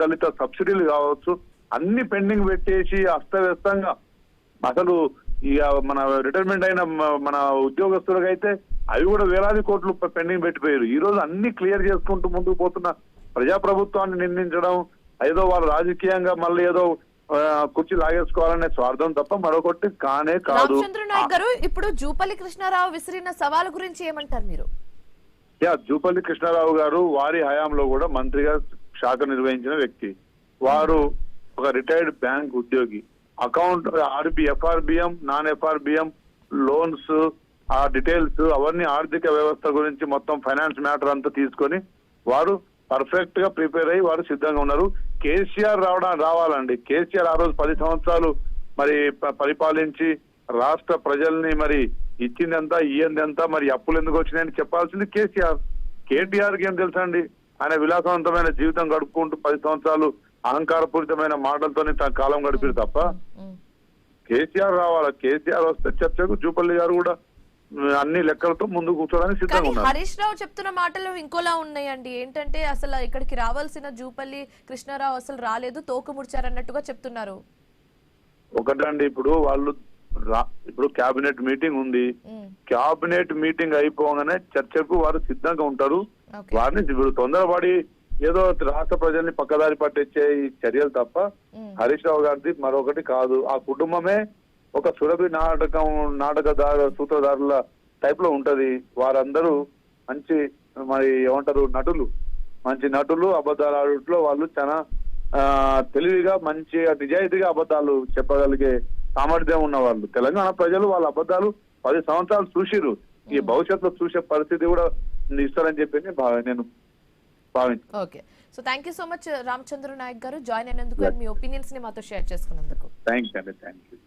దళిత సబ్సిడీలు కావచ్చు అన్ని పెండింగ్ పెట్టేసి అస్తవ్యస్తంగా అసలు ఇక మన రిటైర్మెంట్ అయిన మన ఉద్యోగస్తులకైతే అవి కూడా వేలాది కోట్లు పెండింగ్ పెట్టిపోయారు. ఈ రోజు అన్ని క్లియర్ చేసుకుంటూ ముందుకు పోతున్న ప్రజాప్రభుత్వాన్ని నిందించడం ఏదో వాళ్ళు రాజకీయంగా మళ్ళీ ఏదో కుర్చీ లాగేసుకోవాలనే స్వార్థం తప్ప మరొకటి కానే కాదు. రామచంద్ర నాయక్ గారు, ఇప్పుడు జూపల్లి కృష్ణారావు విసిరిన సవాలు గురించి ఏమంటారు మీరు? జూపల్లి కృష్ణారావు గారు వారి హయాంలో కూడా మంత్రిగా శాఖ నిర్వహించిన వ్యక్తి. వారు ఒక రిటైర్డ్ బ్యాంక్ ఉద్యోగి. Account FRBM non FRBM loans ఆ డీటెయిల్స్ అవన్నీ ఆర్థిక వ్యవస్థ గురించి మొత్తం ఫైనాన్స్ మ్యాటర్ అంతా తీసుకొని వారు పర్ఫెక్ట్ గా ప్రిపేర్ అయ్యి వారు సిద్ధంగా ఉన్నారు. కేసీఆర్ రావాలండి. కేసీఆర్ ఆ రోజు 10 సంవత్సరాలు మరి పరిపాలించి రాష్ట్ర ప్రజల్ని మరి ఇచ్చిందెంత ఇయ్యందెంత మరి అప్పులు ఎందుకు వచ్చినాయని చెప్పాల్సింది కేసీఆర్. కేటీఆర్కి ఏం తెలుసండి, ఆయన విలాసవంతమైన జీవితం గడుపుకుంటూ 10 సంవత్సరాలు అహంకారపూరితమైన మాటలతోనే తన కాలం గడిపారు తప్ప కేసీఆర్ రావాలా. కేసీఆర్ వస్తే చర్చకు జూపల్లి గారు కూడా అన్ని లెక్కలతో ముందు కూర్చోడానికి సిద్ధంగా ఉన్నారు. హరీష్ రావు చెప్తున్న మాటలు ఇంకోలా ఉన్నాయండి. ఏంటంటే అసలు ఇక్కడికి రావాల్సిన జూపల్లి కృష్ణారావు అసలు రాలేదు, తోక ముడిచారన్నట్టుగా చెప్తున్నారు. ఒకటండి, ఇప్పుడు కేబినెట్ మీటింగ్ ఉంది. కేబినెట్ మీటింగ్ అయిపోగానే చర్చకు వారు సిద్ధంగా ఉంటారు. వారిని ఇప్పుడు తొందరపడి ఏదో రాష్ట్ర ప్రజల్ని పక్కదారి పట్టించే ఈ చర్యలు తప్ప హరీష్ రావు గారిది మరొకటి కాదు. ఆ కుటుంబమే ఒక సురభి నాటకదారు సూత్రధారుల టైప్ లో ఉంటది. వారందరూ మంచి మరి ఏమంటారు మంచి నటులు. అబద్ధాలు ఆడట్లో వాళ్ళు చాలా తెలివిగా మంచిగా నిజాయితీగా అబద్ధాలు చెప్పగలిగే సామర్థ్యం ఉన్న వాళ్ళు. తెలంగాణ ప్రజలు వాళ్ళ అబద్ధాలు 10 సంవత్సరాలు చూసిరు. ఈ భవిష్యత్తులో చూసే పరిస్థితి కూడా ఇస్తారని చెప్పి నేను భావించాను. Okay, so thank you so much Ramachandra Nayak గారు, జాయిన్ అయినందుకు మీ ఒపీనియన్స్ ని మాతో షేర్ చేసుకున్నందుకు. Thank you.